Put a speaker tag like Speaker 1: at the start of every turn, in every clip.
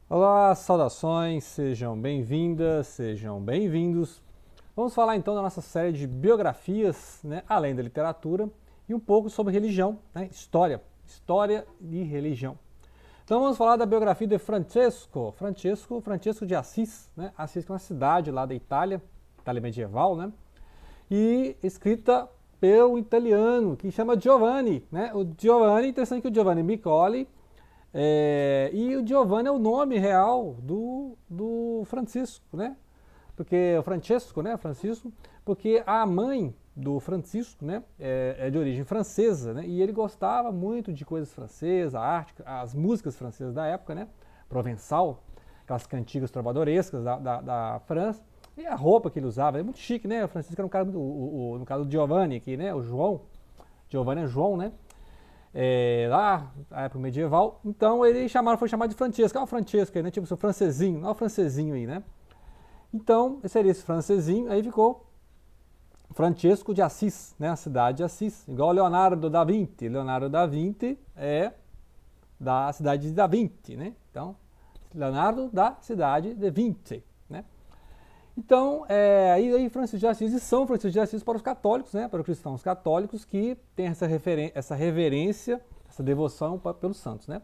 Speaker 1: Olá, saudações, sejam bem-vindas, sejam bem-vindos. Vamos falar então da nossa série de biografias, né, além da literatura, e um pouco sobre religião, né, história e religião. Então vamos falar da biografia de Francesco de Assis, né, Assis que é uma cidade lá da Itália, Itália medieval, né, e escrita pelo italiano que chama Giovanni, né, o Giovanni, interessante que o Giovanni Micoli e o Giovanni é o nome real do Francisco, né? Porque o Francesco, né? Francisco, porque a mãe do Francisco, né? É de origem francesa, né? E ele gostava muito de coisas francesas, a arte, as músicas francesas da época, né? Provençal, aquelas cantigas trovadorescas da França. E a roupa que ele usava, é muito chique, né? O Francisco era um cara, no caso do Giovanni aqui, né? O João, Giovanni é João, né? Lá na época medieval. Então ele foi chamado de Francesco. Olha o Francesco aí, né? Tipo, seu francesinho, olha o francesinho aí, né? Então, seria esse francesinho, aí ficou Francesco de Assis, né? A cidade de Assis. Igual Leonardo da Vinci. Leonardo da Vinci é da cidade de Da Vinci, né? Então, Leonardo da cidade de Vinci, né? Então, aí Francisco de Assis e São Francisco de Assis para os católicos, né, para os cristãos católicos que têm essa reverência, essa devoção pelos santos, né.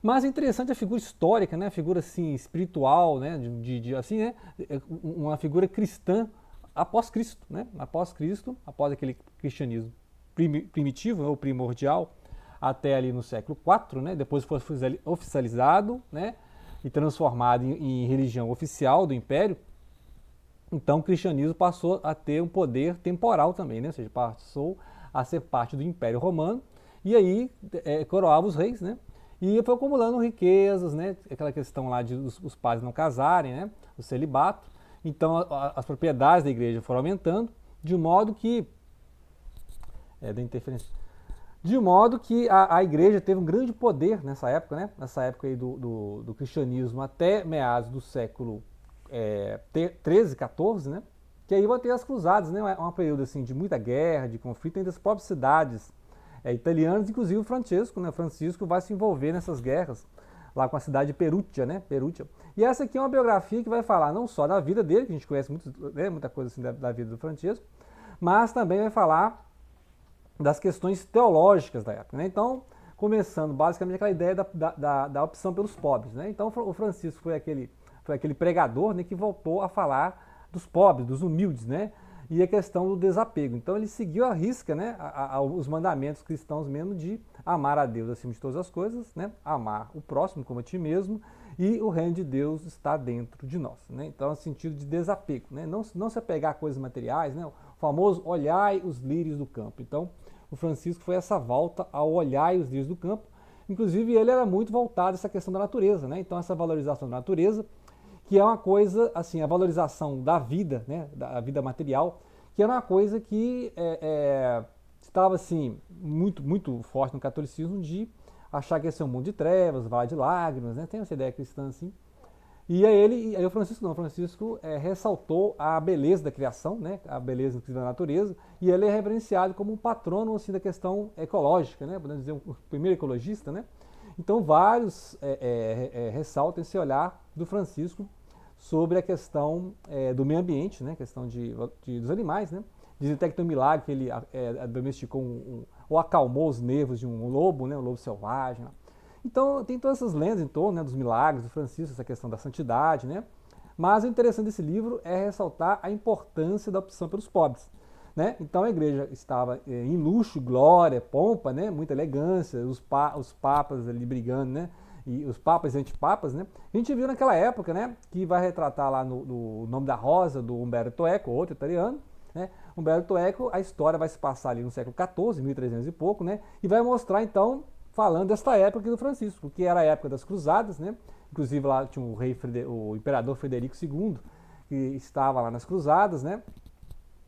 Speaker 1: Mas é interessante a figura histórica, né, a figura assim espiritual, né, assim, né, uma figura cristã após Cristo, né, após Cristo, após aquele cristianismo primitivo, ou primordial, até ali no século IV, né, depois foi oficializado, né, e transformado em religião oficial do Império. Então o cristianismo passou a ter um poder temporal também, né? Ou seja, passou a ser parte do Império Romano e aí coroava os reis, né? E foi acumulando riquezas, né? Aquela questão lá de os padres não casarem, né? O celibato. Então as propriedades da igreja foram aumentando, de modo que da interferência, de modo que a igreja teve um grande poder nessa época, né? Nessa época aí do cristianismo até meados do século 13, 14, né? Que aí vão ter as cruzadas, né? Um período assim de muita guerra, de conflito entre as próprias cidades italianas, inclusive o Francisco, né? Francisco vai se envolver nessas guerras lá com a cidade de Perugia, né? Perugia. E essa aqui é uma biografia que vai falar não só da vida dele, que a gente conhece muito, né? Muita coisa assim da vida do Francisco, mas também vai falar das questões teológicas da época, né? Então, começando basicamente aquela ideia da opção pelos pobres, né? Então, o Francisco foi aquele pregador, né, que voltou a falar dos pobres, dos humildes, né? E a questão do desapego. Então ele seguiu à risca, né, os mandamentos cristãos mesmo de amar a Deus acima de todas as coisas, né? Amar o próximo como a ti mesmo, e o reino de Deus está dentro de nós, né? Então é um sentido de desapego, né? Não se apegar a coisas materiais, né? O famoso olhai os lírios do campo. Então o Francisco foi essa volta ao olhai os lírios do campo. Inclusive ele era muito voltado a essa questão da natureza, né? Então essa valorização da natureza, que é uma coisa, assim, a valorização da vida, né, da vida material, que era uma coisa que estava, assim, muito forte no catolicismo de achar que esse é um mundo de trevas, vale de lágrimas, né, tem essa ideia cristã, assim. E aí o Francisco não, o Francisco ressaltou a beleza da criação, né, a beleza da natureza, e ele é reverenciado como um patrono, assim, da questão ecológica, né, podemos dizer, o primeiro ecologista, né. Então vários ressaltam esse olhar do Francisco sobre a questão do meio ambiente, né, questão dos animais, né. Dizem até que tem um milagre que ele domesticou ou acalmou os nervos de um lobo, né, um lobo selvagem. Né. Então tem todas essas lendas em torno, né, dos milagres do Francisco, essa questão da santidade, né. Mas o interessante desse livro é ressaltar a importância da opção pelos pobres. Né? Então a igreja estava em luxo, glória, pompa, né? Muita elegância, os papas ali brigando, né? E os papas e antipapas, né? A gente viu naquela época, né? Que vai retratar lá no Nome da Rosa, do Umberto Eco, outro italiano, né? Umberto Eco, a história vai se passar ali no século XIV, 1300 e pouco, né? E vai mostrar, então, falando desta época aqui do Francisco, que era a época das cruzadas, né? Inclusive lá tinha o imperador Frederico II, que estava lá nas cruzadas, né?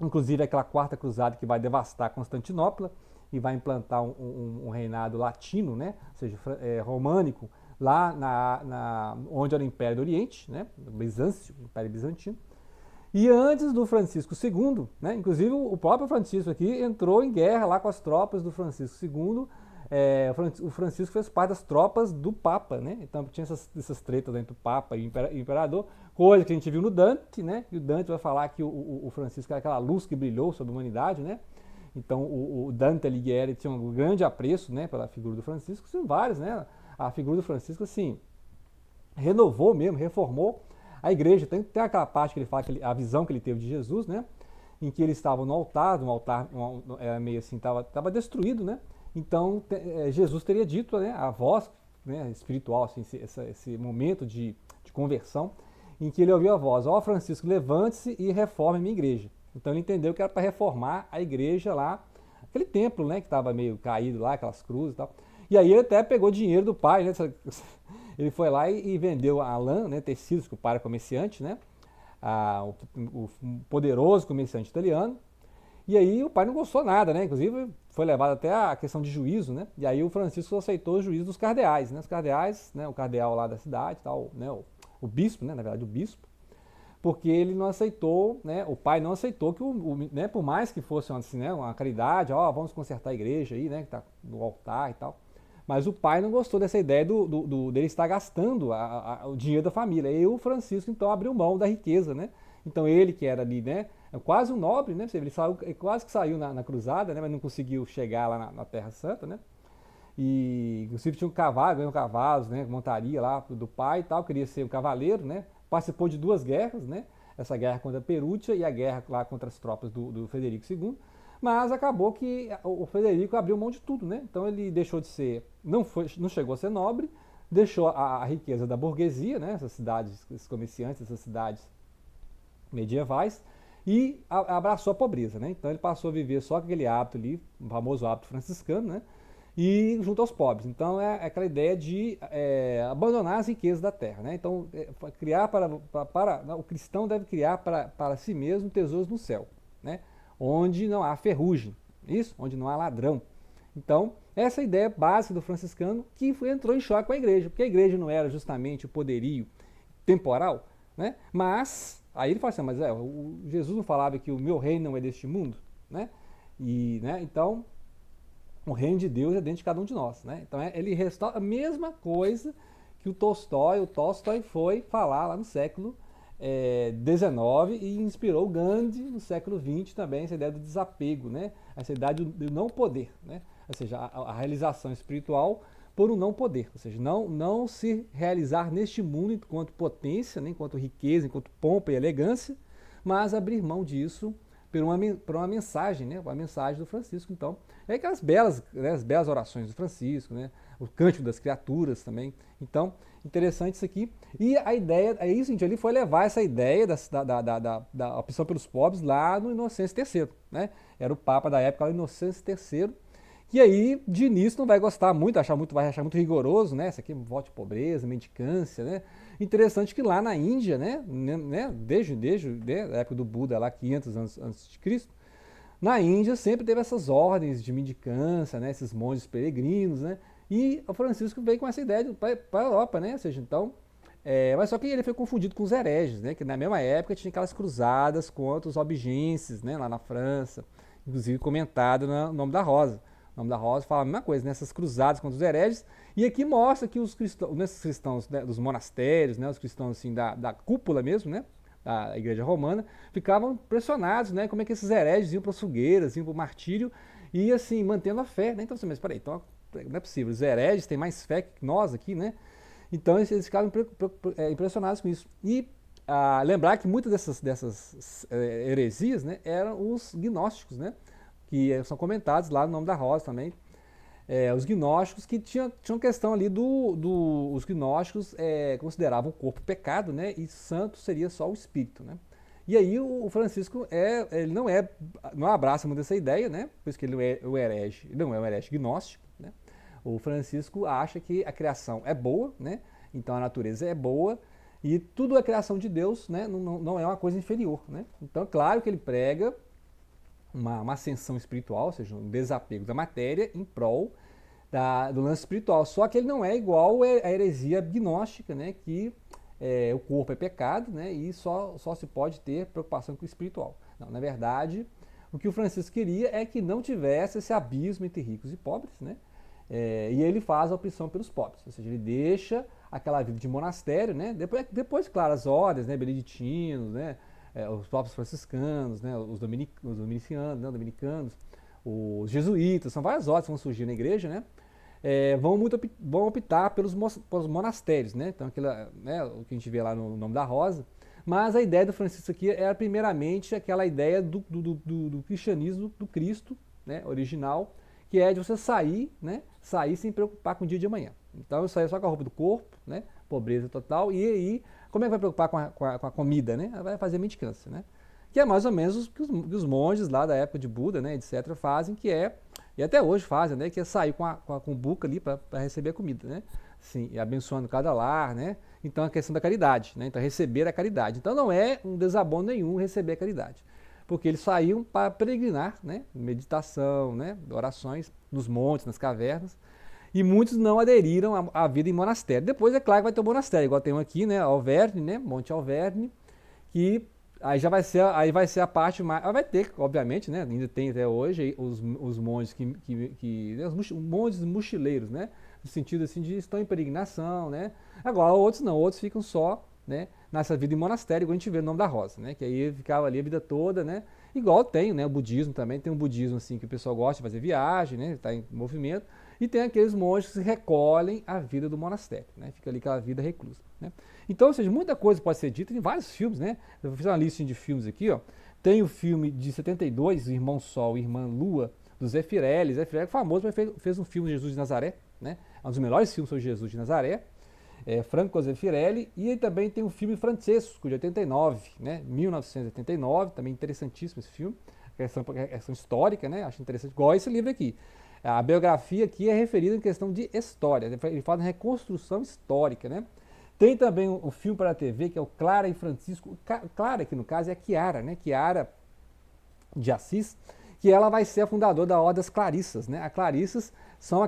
Speaker 1: Inclusive aquela quarta cruzada que vai devastar Constantinopla e vai implantar um reinado latino, né? Ou seja, românico, lá onde era o Império do Oriente, né? Bizâncio, o Império Bizantino. E antes do Francisco II, né? Inclusive o próprio Francisco aqui entrou em guerra lá com as tropas do Francisco II, o Francisco fez parte das tropas do Papa, né? Então tinha essas tretas entre o Papa e o Imperador, coisa que a gente viu no Dante, né? E o Dante vai falar que o Francisco era aquela luz que brilhou sobre a humanidade, né? Então o Dante Alighieri tinha um grande apreço, né, pela figura do Francisco, são vários, né? A figura do Francisco, assim, renovou mesmo, reformou a igreja. Tem aquela parte que ele fala, a visão que ele teve de Jesus, né? Em que ele estava no altar era meio assim, estava destruído, né? Então Jesus teria dito, né, a voz, né, espiritual, assim, esse momento de conversão, em que ele ouviu a voz: ó Francisco, levante-se e reforme a minha igreja. Então ele entendeu que era para reformar a igreja lá, aquele templo, né, que estava meio caído lá, aquelas cruzes e tal. E aí ele até pegou dinheiro do pai, né? Ele foi lá e vendeu a lã, né, tecidos, que o pai era comerciante, né? O poderoso comerciante italiano. E aí o pai não gostou nada, né? Inclusive foi levado até a questão de juízo, né? E aí o Francisco aceitou o juízo dos cardeais, né? Os cardeais, né? O cardeal lá da cidade, tal, né? O bispo, né? Na verdade o bispo, porque ele não aceitou, né? O pai não aceitou que né? Por mais que fosse assim, né? Uma caridade, ó, vamos consertar a igreja aí, né? Que tá no altar e tal. Mas o pai não gostou dessa ideia dele estar gastando o dinheiro da família. E o Francisco, então, abriu mão da riqueza, né? Então ele, que era ali, né? Quase um nobre, né? Ele quase que saiu na cruzada, né? Mas não conseguiu chegar lá na Terra Santa, né? E, inclusive, tinha um cavalo, ganhou cavalos, né? Montaria lá do pai e tal, queria ser um cavaleiro, né? Participou de 2 guerras, né? Essa guerra contra a Perútia e a guerra lá contra as tropas do Frederico II. Mas acabou que o Frederico abriu mão de tudo, né? Então ele deixou de ser, não chegou a ser nobre, deixou a riqueza da burguesia, né? Essas cidades, esses comerciantes, essas cidades medievais, e abraçou a pobreza, né? Então ele passou a viver só com aquele hábito ali, o famoso hábito franciscano, né? E junto aos pobres. Então é aquela ideia de abandonar as riquezas da terra, né? Então criar o cristão deve criar para si mesmo tesouros no céu, né? Onde não há ferrugem, isso, onde não há ladrão. Então, essa é a ideia básica do franciscano, que entrou em choque com a igreja, porque a igreja não era justamente o poderio temporal, né? Mas, aí ele fala assim, mas Jesus não falava que o meu reino não é deste mundo, né? E, né, então, o reino de Deus é dentro de cada um de nós, né? Então, ele restaura a mesma coisa que o Tolstói foi falar lá no século XIX e inspirou o Gandhi no século XX também, essa ideia do desapego, né? Essa ideia do não poder, né? Ou seja, a realização espiritual por um não poder, ou seja, não se realizar neste mundo enquanto potência, né? Enquanto riqueza, enquanto pompa e elegância, mas abrir mão disso por uma mensagem, né? A mensagem do Francisco. Então, aquelas belas, né? As belas orações do Francisco, né? O cântico das criaturas também. Então, interessante isso aqui. E a ideia, gente, ele foi levar essa ideia da opção pelos pobres lá no Inocêncio III, né? Era o Papa da época, o Inocêncio III. E aí, de início, não vai gostar muito, vai achar muito rigoroso, né? Isso aqui é um voto de pobreza, mendicância, né? Interessante que lá na Índia, né? Desde a época do Buda, lá 500 anos antes de Cristo, na Índia sempre teve essas ordens de mendicância, né? Esses monges peregrinos, né? E o Francisco veio com essa ideia para a Europa, né? Ou seja, então, mas só que ele foi confundido com os hereges, né? Que na mesma época tinha aquelas cruzadas contra os albigenses, né? Lá na França, inclusive comentado no Nome da Rosa. O Nome da Rosa fala a mesma coisa, nessas cruzadas contra os hereges, e aqui mostra que os cristãos, nesses cristãos, né, dos monastérios, né, os cristãos assim, da cúpula mesmo, né, da igreja romana, ficavam impressionados, né, como é que esses hereges iam para as fogueiras, iam para o martírio, e assim, mantendo a fé, né? Então assim, mas peraí, então não é possível, os hereges têm mais fé que nós aqui, né? Então eles ficavam impressionados com isso. E lembrar que muitas dessas heresias, né, eram os gnósticos, né? Que são comentados lá no Nome da Rosa também. Os gnósticos que tinham questão ali os gnósticos consideravam o corpo pecado, né? E santo seria só o espírito, né? E aí o Francisco ele não abraça muito essa ideia, né? Por isso que ele não é um herege gnóstico, né? O Francisco acha que a criação é boa, né? Então a natureza é boa e tudo é criação de Deus, né? Não é uma coisa inferior, né? Então, claro que ele prega uma ascensão espiritual, ou seja, um desapego da matéria em prol do lance espiritual. Só que ele não é igual à heresia gnóstica, né? Que o corpo é pecado, né? E só se pode ter preocupação com o espiritual. Não, na verdade, o que o Francisco queria é que não tivesse esse abismo entre ricos e pobres, né? E ele faz a opção pelos pobres, ou seja, ele deixa aquela vida de monastério, né? Depois claro, as ordens, né? Beneditinos, né? Os próprios franciscanos, né? Os dominicianos, né? Dominicanos, os jesuítas, são várias ordens que vão surgir na igreja, né? Vão optar pelos monastérios, né? Então, né, o que a gente vê lá no Nome da Rosa. Mas a ideia do Francisco aqui era primeiramente aquela ideia do cristianismo, do Cristo, né, original, que é de você sair, né, sair sem preocupar com o dia de amanhã. Então eu saio só com a roupa do corpo, né, pobreza total, e aí como é que vai preocupar com a comida, né? Vai fazer mendicância, né? Que é mais ou menos o que os monges lá da época de Buda, né, etc., fazem, e até hoje fazem, né, que é sair com a cumbuca ali para receber a comida, né? Sim, e abençoando cada lar, né? Então a questão da caridade, né? Então receber a caridade. Então não é um desabono nenhum receber a caridade, porque eles saíam para peregrinar, né? Meditação, né? Orações nos montes, nas cavernas, e muitos não aderiram à vida em monastério. Depois é claro que vai ter um monastério, igual tem um aqui, né? Alverne, né? Monte Alverne, que aí vai ser a parte mais. Vai ter, obviamente, né? Ainda tem até hoje os monges né, os monges mochileiros, né? No sentido assim de estão em peregrinação, né? Agora outros não, outros ficam só, né? Nessa vida em monastério, igual a gente vê no Nome da Rosa, né? Que aí ficava ali a vida toda, né? Igual tem, né? O budismo também, tem um budismo assim que o pessoal gosta de fazer viagem, né? Está em movimento. E tem aqueles monges que se recolhem à vida do monastério, né? Fica ali aquela vida reclusa, né? Então, ou seja, muita coisa pode ser dita, tem vários filmes, né? Eu fiz uma lista de filmes aqui, ó. Tem o filme de 72, O Irmão Sol e Irmã Lua, do Zé Firelli. Zé Firelli é famoso, mas fez um filme de Jesus de Nazaré, né? É um dos melhores filmes sobre Jesus de Nazaré. Franco Zeffirelli, e aí também tem o filme Francesco, de 89, né? 1989, também interessantíssimo esse filme, questão histórica, né? Acho interessante, igual esse livro aqui. A biografia aqui é referida em questão de história, ele fala em reconstrução histórica, né? Tem também o filme para a TV, que é o Clara e Francisco. Clara, aqui no caso, é a Chiara, né? Chiara de Assis, que ela vai ser a fundadora da Ordem das Clarissas, né? As Clarissas são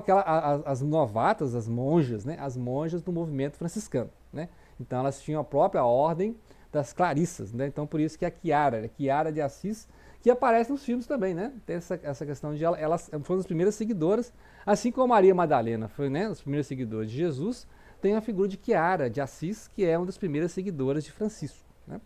Speaker 1: as novatas, as monjas, né? As monjas do movimento franciscano, né? Então elas tinham a própria Ordem das Clarissas, né? Então por isso que a Chiara de Assis, que aparece nos filmes também, né? Tem essa questão de elas foram as primeiras seguidoras, assim como Maria Madalena foi, né? Os primeiros seguidores de Jesus, tem a figura de Chiara de Assis, que é uma das primeiras seguidoras de Francisco, né?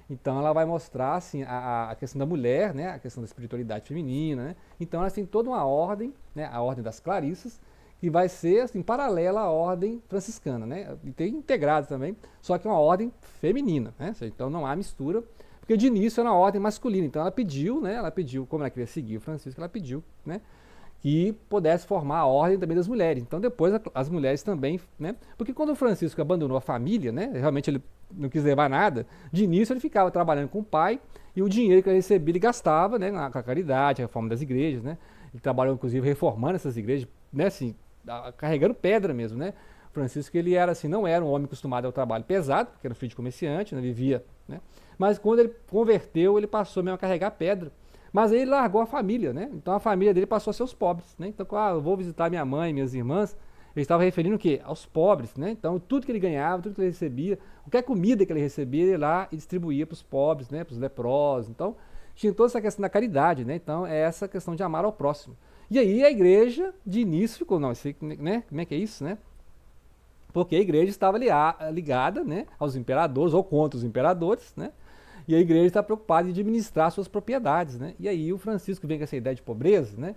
Speaker 1: Então ela vai mostrar assim, a questão da mulher, né, a questão da espiritualidade feminina, né? Então elas têm toda uma ordem, né, a ordem das Clarissas, que vai ser assim, paralela à ordem franciscana, né? E tem integrado também, só que é uma ordem feminina, né? Então não há mistura, porque de início era uma ordem masculina. Então ela pediu, né? Ela pediu, como ela queria seguir o Francisco, ela pediu, né? Que pudesse formar a ordem também das mulheres. Então depois as mulheres também, né? Porque quando o Francisco abandonou a família, né? Realmente ele não quis levar nada, de início ele ficava trabalhando com o pai e o dinheiro que ele recebia ele gastava, né? Com a caridade, a reforma das igrejas, né? Ele trabalhou inclusive reformando essas igrejas, né? Assim, carregando pedra mesmo, né? O Francisco ele era assim, não era um homem acostumado ao trabalho pesado, porque era filho de comerciante, né? Vivia, né? Mas quando ele converteu, ele passou mesmo a carregar pedra. Mas aí ele largou a família, né? Então a família dele passou a ser os pobres, né? Então, eu vou visitar minha mãe, minhas irmãs, ele estava referindo o quê? Aos pobres, né? Então tudo que ele ganhava, tudo que ele recebia, qualquer comida que ele recebia, ele ia lá e distribuía para os pobres, né? Para os leprosos. Então tinha toda essa questão da caridade, né? Então é essa questão de amar ao próximo. E aí a igreja, de início, ficou, não, né? Como é que é isso, né? Porque a igreja estava ligada, né, aos imperadores ou contra os imperadores, né? E a igreja está preocupada em administrar suas propriedades, né? E aí o Francisco vem com essa ideia de pobreza, né?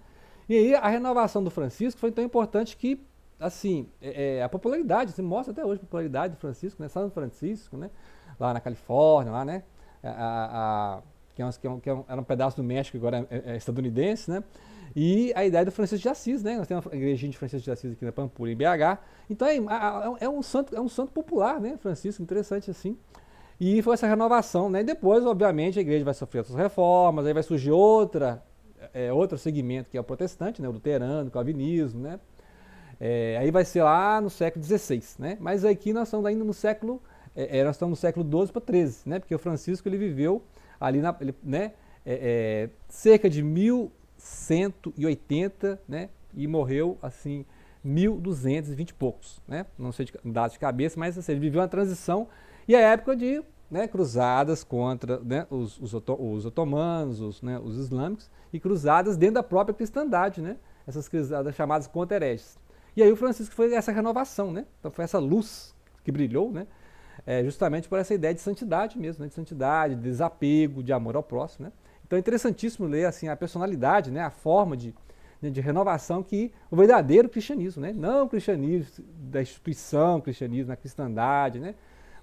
Speaker 1: E aí a renovação do Francisco foi tão importante que, assim, a popularidade, se mostra até hoje a popularidade do Francisco, né? São Francisco, né? Lá na Califórnia, lá, né? Era um pedaço do México, agora é estadunidense, né? E a ideia do Francisco de Assis, né? Nós temos uma igrejinha de Francisco de Assis aqui na Pampulha, em BH. Então é um santo popular, né? Francisco, interessante assim. E foi essa renovação, né? E depois, obviamente, a igreja vai sofrer suas reformas, aí vai surgir outro segmento, que é o protestante, né? O luterano, o calvinismo, né? Aí vai ser lá no século XVI, né? Mas aqui nós estamos ainda no século XII para XIII, né? Porque o Francisco ele viveu ali, né? Cerca de 1180, né? E morreu, assim, 1220 e poucos, né? Não sei de dados de cabeça, mas assim, ele viveu uma transição e a época de, né, cruzadas contra, né, os otomanos, os islâmicos, e cruzadas dentro da própria cristandade, né? Essas cruzadas chamadas contra hereges. E aí o Francisco foi essa renovação, né? Então foi essa luz que brilhou, né? Justamente por essa ideia de santidade mesmo, né? De santidade, de desapego, de amor ao próximo, né? Então é interessantíssimo ler assim, a personalidade, né? A forma de renovação que o verdadeiro cristianismo, né? Não o cristianismo da instituição, o cristianismo da cristandade, né?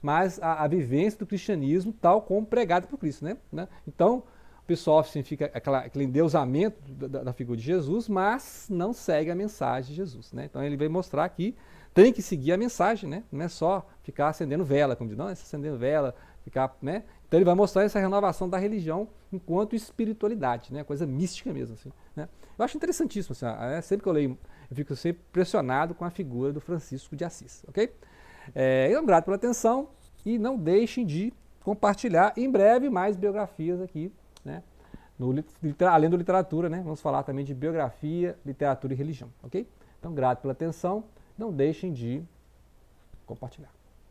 Speaker 1: Mas a vivência do cristianismo tal como pregado por Cristo, né? Então, o pessoal significa aquele endeusamento da figura de Jesus, mas não segue a mensagem de Jesus, né? Então ele vai mostrar que tem que seguir a mensagem, né? Não é só ficar acendendo vela, como diz, não é acendendo vela, ficar, né? Então ele vai mostrar essa renovação da religião enquanto espiritualidade, né? Coisa mística mesmo, assim, né? Eu acho interessantíssimo, assim, sempre que eu leio, eu fico sempre impressionado com a figura do Francisco de Assis, ok? Eu grato pela atenção e não deixem de compartilhar em breve mais biografias aqui, né? Além da literatura, né? Vamos falar também de biografia, literatura e religião, ok? Então, grato pela atenção, não deixem de compartilhar.